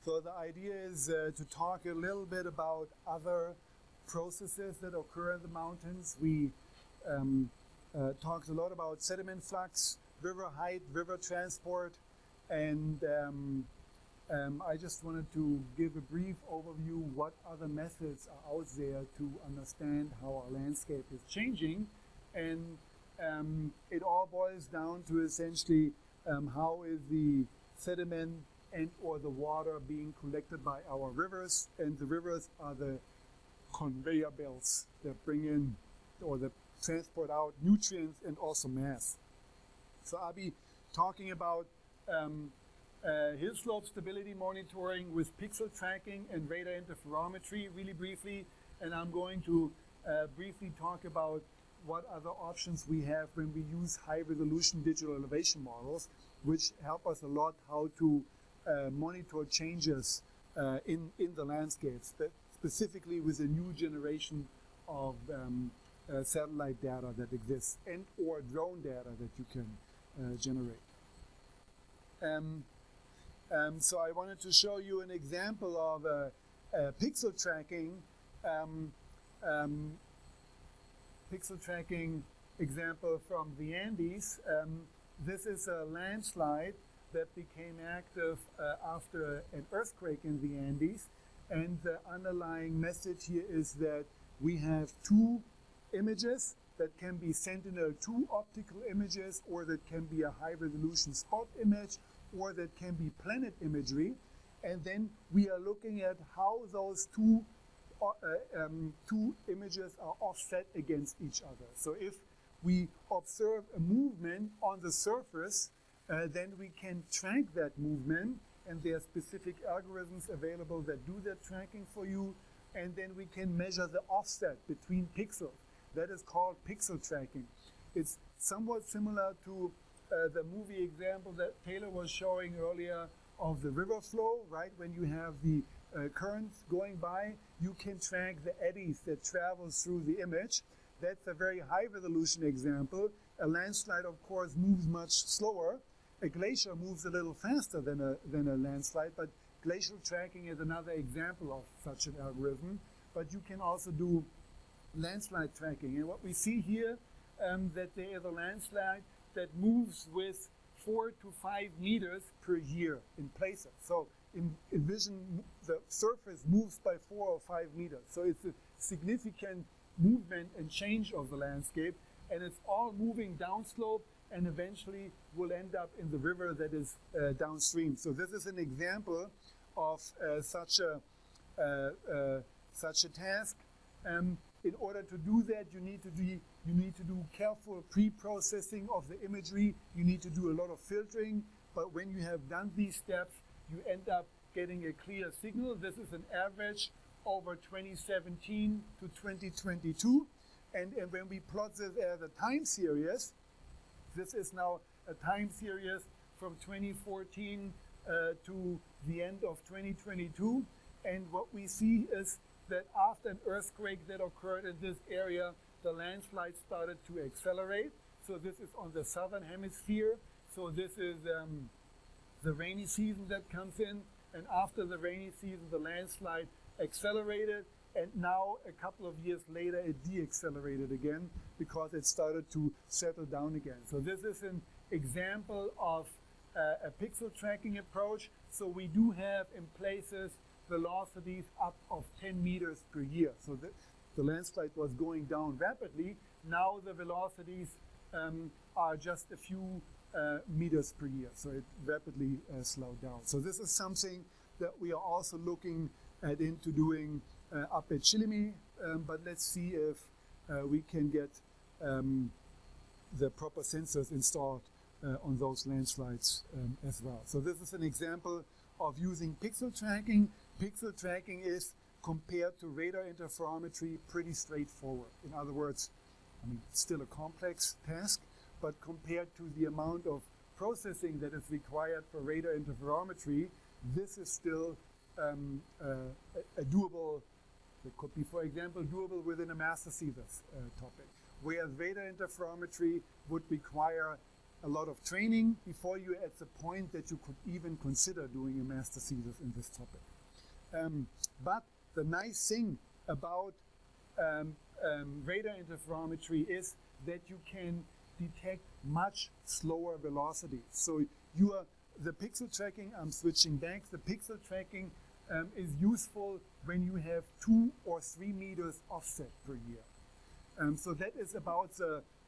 So the idea is to talk a little bit about other processes that occur in the mountains. We talked a lot about sediment flux, river height, river transport, and I just wanted to give a brief overview what other methods are out there to understand how our landscape is changing. And it all boils down to essentially how is the sediment and or the water being collected by our rivers, and the rivers are the conveyor belts that bring in or that transport out nutrients and also mass. So I'll be talking about hill slope stability monitoring with pixel tracking and radar interferometry really briefly, and I'm going to briefly talk about what other options we have when we use high resolution digital elevation models, which help us a lot how to monitor changes in the landscapes, specifically with a new generation of satellite data that exists and or drone data that you can generate. So I wanted to show you an example of pixel tracking example from the Andes. This is a landslide that became active after an earthquake in the Andes, and the underlying message here is that we have two images that can be Sentinel-2 optical images, or that can be a high-resolution spot image, or that can be planet imagery, and then we are looking at how those two images are offset against each other. So if we observe a movement on the surface, then we can track that movement, and there are specific algorithms available that do that tracking for you, and then we can measure the offset between pixels. That is called pixel tracking. It's somewhat similar to the movie example that Taylor was showing earlier of the river flow, right? When you have the currents going by, you can track the eddies that travel through the image. That's a very high resolution example. A landslide, of course, moves much slower. A glacier moves a little faster than a landslide, but glacial tracking is another example of such an algorithm. But you can also do landslide tracking. And what we see here, that there is a landslide that moves with 4 to 5 meters per year in places. So envision the surface moves by 4 or 5 meters. So it's a significant movement and change of the landscape, and it's all moving downslope and eventually will end up in the river that is downstream. So this is an example of such a task. In order to do that, you need to do careful pre-processing of the imagery. You need to do a lot of filtering. But when you have done these steps, you end up getting a clear signal. This is an average over 2017 to 2022. And when we plot this as a time series, this is now a time series from 2014 to the end of 2022. And what we see is that after an earthquake that occurred in this area, the landslide started to accelerate. So this is on the southern hemisphere. So this is the rainy season that comes in. And after the rainy season, the landslide accelerated. And now, a couple of years later, it deaccelerated again because it started to settle down again. So this is an example of a pixel tracking approach. So we do have in places velocities up of 10 meters per year. So the landslide was going down rapidly. Now the velocities are just a few meters per year. So it rapidly slowed down. So this is something that we are also looking at into doing up at Chilimi, but let's see if we can get the proper sensors installed on those landslides as well. So this is an example of using pixel tracking. Pixel tracking is, compared to radar interferometry, pretty straightforward. In other words, I mean, it's still a complex task, but compared to the amount of processing that is required for radar interferometry, this is still a doable. It could be, for example, doable within a master seeders topic, whereas radar interferometry would require a lot of training before you're at the point that you could even consider doing a master thesis in this topic. But the nice thing about radar interferometry is that you can detect much slower velocities. So the pixel tracking, I'm switching back, the pixel tracking is useful when you have 2 or 3 meters offset per year. So that is about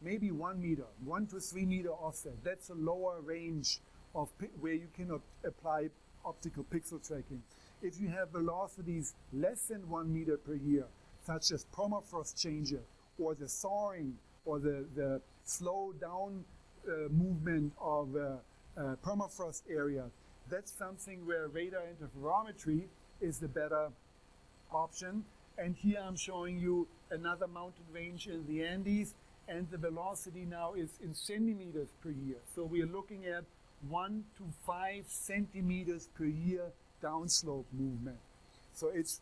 maybe 1 meter, 1 to 3 meter offset. That's a lower range of where you can apply optical pixel tracking. If you have velocities less than 1 meter per year, such as permafrost changes or the soaring or the slow down movement of permafrost areas, that's something where radar interferometry is the better option. And here I'm showing you another mountain range in the Andes, and the velocity now is in centimeters per year. So we are looking at 1 to 5 centimeters per year downslope movement. So it's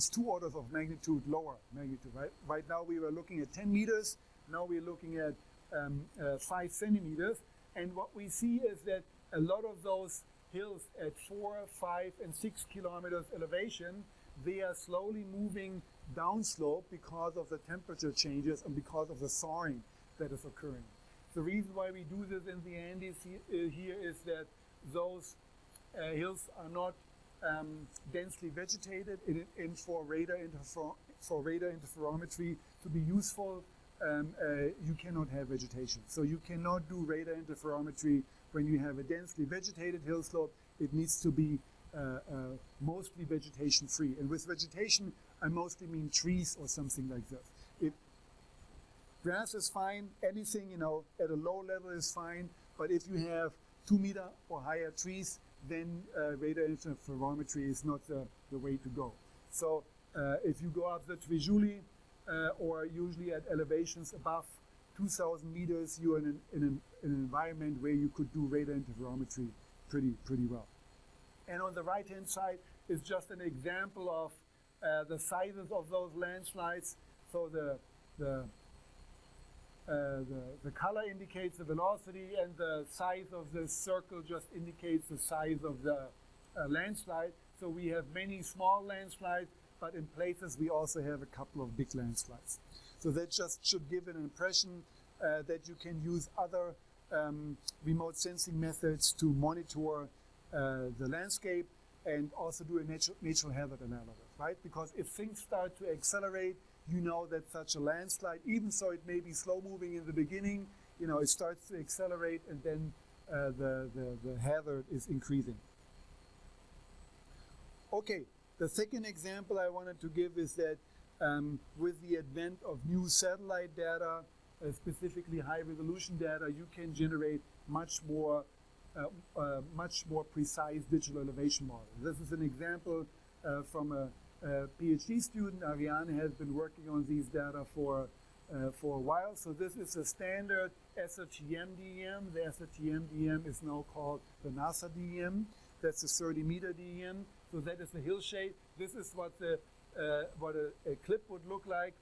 2 orders of magnitude lower magnitude, right? Right now we were looking at 10 meters, now we're looking at 5 centimeters. And what we see is that a lot of those hills at 4, 5, and 6 kilometers elevation, they are slowly moving downslope because of the temperature changes and because of the soaring that is occurring. The reason why we do this in the Andes here is that those hills are not densely vegetated, and for radar interferometry to be useful, you cannot have vegetation. So you cannot do radar interferometry when you have a densely vegetated hill slope. It needs to be mostly vegetation free. And with vegetation, I mostly mean trees or something like this. Grass is fine, anything, at a low level is fine, but if you have 2 meter or higher trees, then radar interferometry is not the way to go. So if you go up the Trijuli, or usually at elevations above 2,000 meters, you're in an environment where you could do radar interferometry pretty well. And on the right-hand side is just an example of the sizes of those landslides. So the color indicates the velocity, and the size of the circle just indicates the size of the landslide. So we have many small landslides, but in places we also have a couple of big landslides. So that just should give an impression that you can use other remote sensing methods to monitor the landscape and also do a natural hazard analysis, right? Because if things start to accelerate, you know that such a landslide, even so it may be slow moving in the beginning, it starts to accelerate, and then the hazard is increasing. Okay, the second example I wanted to give is that with the advent of new satellite data, specifically high resolution data, you can generate much more precise digital elevation models. This is an example from a PhD student. Ariane has been working on these data for a while. So this is a standard SRTM DEM. The SRTM DEM is now called the NASA DEM. That's a 30-meter DEM. So that is the hill shape. This is what a clip would look like.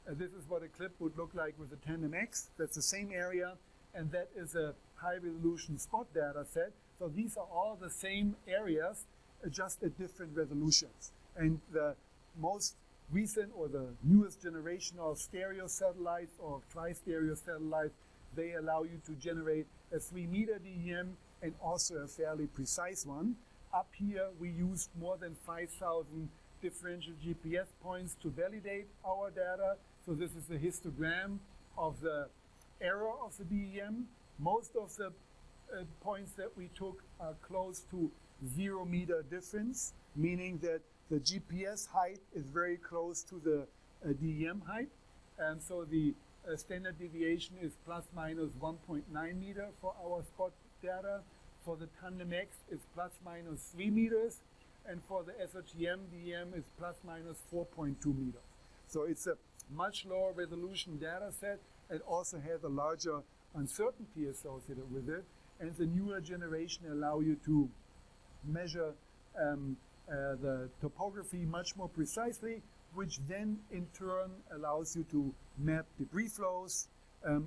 This is what a clip would look like with a Tandem X. That's the same area, and that is a high-resolution spot data set. So these are all the same areas, just at different resolutions. And the most recent or the newest generation of stereo satellites or tri-stereo satellites, they allow you to generate a 3-meter DEM and also a fairly precise one. Up here, we used more than 5,000 differential GPS points to validate our data. So this is a histogram of the error of the DEM. Most of the points that we took are close to 0-meter difference, meaning that the GPS height is very close to the DEM height. And so the standard deviation is plus minus 1.9 meter for our spot data. For the Tandem X, it's plus minus 3 meters. And for the SRTM DEM, it's plus minus 4.2 meters. So it's a much lower resolution data set. It also has a larger uncertainty associated with it. And the newer generation allow you to measure the topography much more precisely, which then in turn allows you to map debris flows,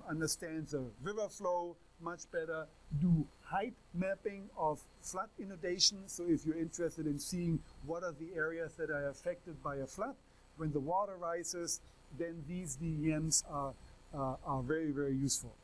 understand the river flow, much better do height mapping of flood inundation. So if you're interested in seeing what are the areas that are affected by a flood, when the water rises, then these DEMs are very, very useful.